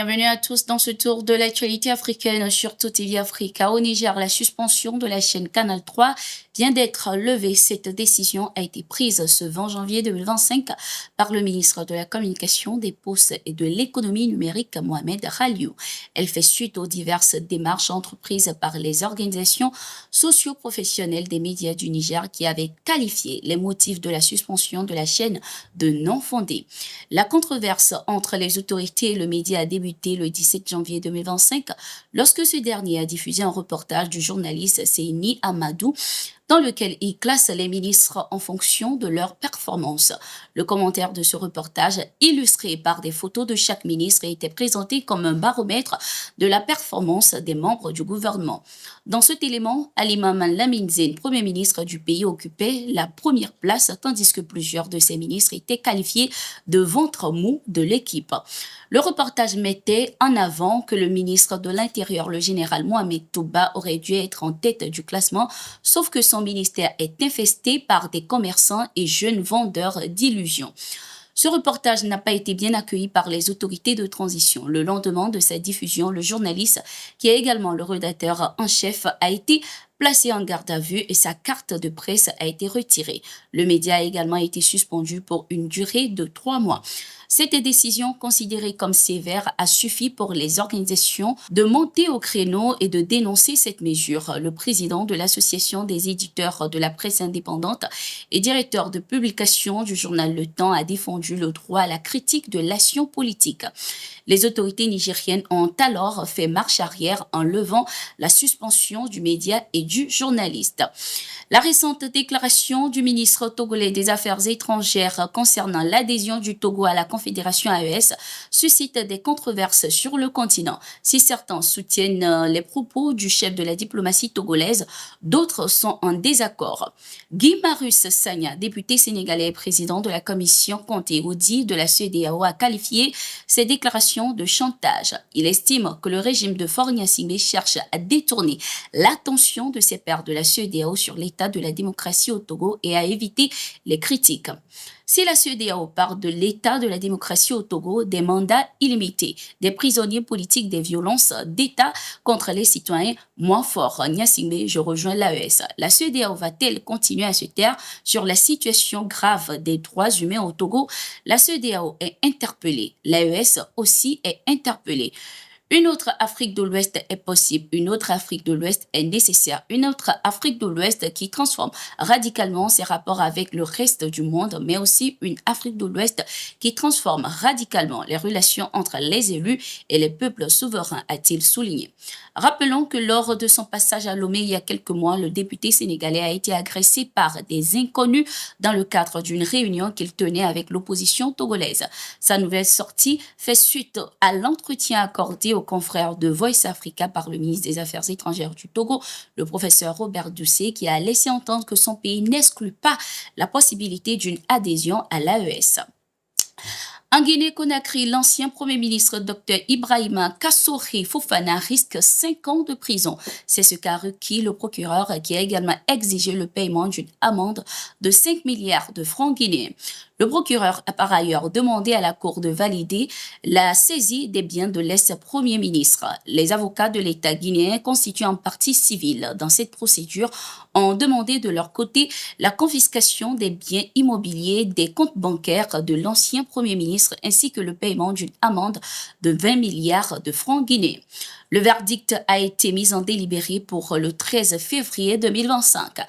Bienvenue à tous dans ce tour de l'actualité africaine sur TV Africa. Au Niger, la suspension de la chaîne Canal 3 vient d'être levée. Cette décision a été prise ce 20 janvier 2025 par le ministre de la Communication, des Postes et de l'Économie numérique, Mohamed Raliou. Elle fait suite aux diverses démarches entreprises par les organisations socio-professionnelles des médias du Niger qui avaient qualifié les motifs de la suspension de la chaîne de non fondés. La controverse entre les autorités et le média a débuté le 17 janvier 2025 lorsque ce dernier a diffusé un reportage du journaliste Seini Amadou dans lequel il classe les ministres en fonction de leur performance. Le commentaire de ce reportage, illustré par des photos de chaque ministre, était présenté comme un baromètre de la performance des membres du gouvernement. Dans cet élément, Ali Maman Lamine Zeine, Premier ministre du pays, occupait la première place, tandis que plusieurs de ses ministres étaient qualifiés de ventre mou de l'équipe. Le reportage mettait en avant que le ministre de l'Intérieur, le général Mohamed Touba, aurait dû être en tête du classement, sauf que son ministère est infesté par des commerçants et jeunes vendeurs d'illusions. Ce reportage n'a pas été bien accueilli par les autorités de transition. Le lendemain de sa diffusion, le journaliste, qui est également le rédacteur en chef, a été placé en garde à vue et sa carte de presse a été retirée. Le média a également été suspendu pour une durée de 3 mois. Cette décision, considérée comme sévère, a suffi pour les organisations de monter au créneau et de dénoncer cette mesure. Le président de l'Association des éditeurs de la presse indépendante et directeur de publication du journal Le Temps a défendu le droit à la critique de l'action politique. Les autorités nigériennes ont alors fait marche arrière en levant la suspension du média et du journaliste. La récente déclaration du ministre togolais des Affaires étrangères concernant l'adhésion du Togo à la Confédération AES suscite des controverses sur le continent. Si certains soutiennent les propos du chef de la diplomatie togolaise, d'autres sont en désaccord. Guy Marius Sagna, député sénégalais et président de la commission Conté Oudi de la CEDEAO, a qualifié ces déclarations de chantage. Il estime que le régime de Faure Gnassingbé cherche à détourner l'attention de ses pairs de la CEDEAO sur l'état de la démocratie au Togo et à éviter les critiques. Si la CEDEAO parle de l'état de la démocratie au Togo, des mandats illimités, des prisonniers politiques, des violences d'État contre les citoyens, moins fort, Gnassingbé, je rejoins l'AES. La CEDEAO va-t-elle continuer à se taire sur la situation grave des droits humains au Togo? La CEDEAO est interpellée, l'AES aussi est interpellée. Une autre Afrique de l'Ouest est possible, une autre Afrique de l'Ouest est nécessaire, une autre Afrique de l'Ouest qui transforme radicalement ses rapports avec le reste du monde, mais aussi une Afrique de l'Ouest qui transforme radicalement les relations entre les élus et les peuples souverains, a-t-il souligné. Rappelons que lors de son passage à Lomé il y a quelques mois, le député sénégalais a été agressé par des inconnus dans le cadre d'une réunion qu'il tenait avec l'opposition togolaise. Sa nouvelle sortie fait suite à l'entretien accordé aux confrères de Voice Africa par le ministre des Affaires étrangères du Togo, le professeur Robert Doucet, qui a laissé entendre que son pays n'exclut pas la possibilité d'une adhésion à l'AES. En Guinée-Conakry, l'ancien Premier ministre Dr Ibrahima Kassory Fofana risque 5 ans de prison. C'est ce qu'a requis le procureur qui a également exigé le paiement d'une amende de 5 milliards de francs guinéens. Le procureur a par ailleurs demandé à la Cour de valider la saisie des biens de l'ex-premier ministre. Les avocats de l'État guinéen constituent en partie civile dans cette procédure ont demandé de leur côté la confiscation des biens immobiliers, des comptes bancaires de l'ancien Premier ministre ainsi que le paiement d'une amende de 20 milliards de francs guinéens. Le verdict a été mis en délibéré pour le 13 février 2025.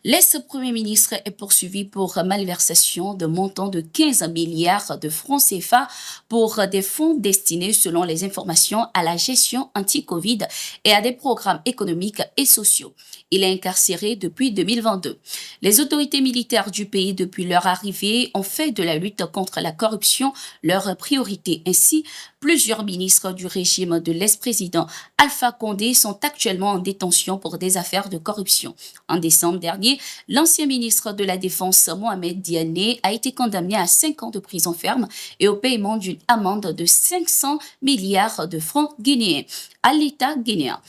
L'ex-premier ministre est poursuivi pour malversation de montant de 15 milliards de francs CFA pour des fonds destinés, selon les informations, à la gestion anti-Covid et à des programmes économiques et sociaux. Il est incarcéré depuis 2022. Les autorités militaires du pays, depuis leur arrivée, ont fait de la lutte contre la corruption leur priorité. Ainsi, plusieurs ministres du régime de l'ex-président Alpha Condé sont actuellement en détention pour des affaires de corruption. En décembre dernier, l'ancien ministre de la Défense Mohamed Diané a été condamné à 5 ans de prison ferme et au paiement d'une amende de 500 milliards de francs guinéens à l'État guinéen.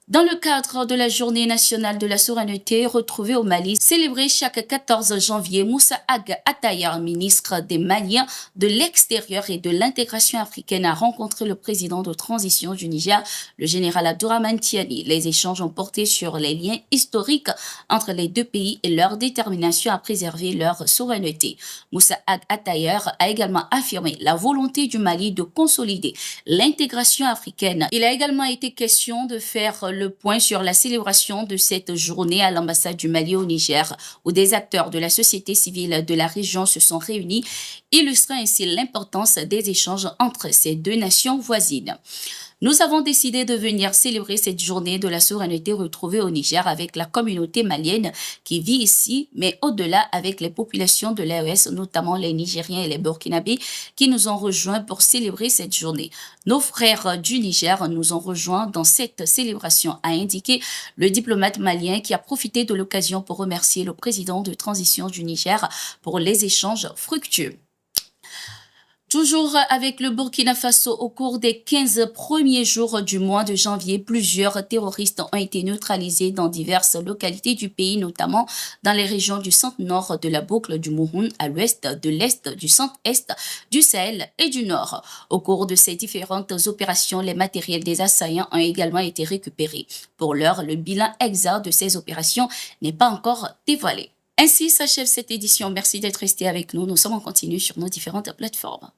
Dans le cadre de la Journée nationale de la souveraineté retrouvée au Mali, célébrée chaque 14 janvier, Moussa Ag Attayar, ministre des Maliens de l'extérieur et de l'intégration africaine, a rencontré le président de transition du Niger, le général Abdourahmane Tiani. Les échanges ont porté sur les liens historiques entre les deux pays et leur détermination à préserver leur souveraineté. Moussa Ag Attayar a également affirmé la volonté du Mali de consolider l'intégration africaine. Il a également été question de faire le point sur la célébration de cette journée à l'ambassade du Mali au Niger, où des acteurs de la société civile de la région se sont réunis, illustrant ainsi l'importance des échanges entre ces deux nations voisines. Nous avons décidé de venir célébrer cette journée de la souveraineté retrouvée au Niger avec la communauté malienne qui vit ici, mais au-delà avec les populations de l'AES, notamment les Nigériens et les Burkinabés qui nous ont rejoints pour célébrer cette journée. Nos frères du Niger nous ont rejoints dans cette célébration, a indiqué le diplomate malien qui a profité de l'occasion pour remercier le président de transition du Niger pour les échanges fructueux. Toujours avec le Burkina Faso, au cours des 15 premiers jours du mois de janvier, plusieurs terroristes ont été neutralisés dans diverses localités du pays, notamment dans les régions du centre-nord de la boucle du Mouhoun, à l'ouest, de l'est, du centre-est, du Sahel et du nord. Au cours de ces différentes opérations, les matériels des assaillants ont également été récupérés. Pour l'heure, le bilan exact de ces opérations n'est pas encore dévoilé. Ainsi s'achève cette édition. Merci d'être resté avec nous. Nous sommes en continu sur nos différentes plateformes.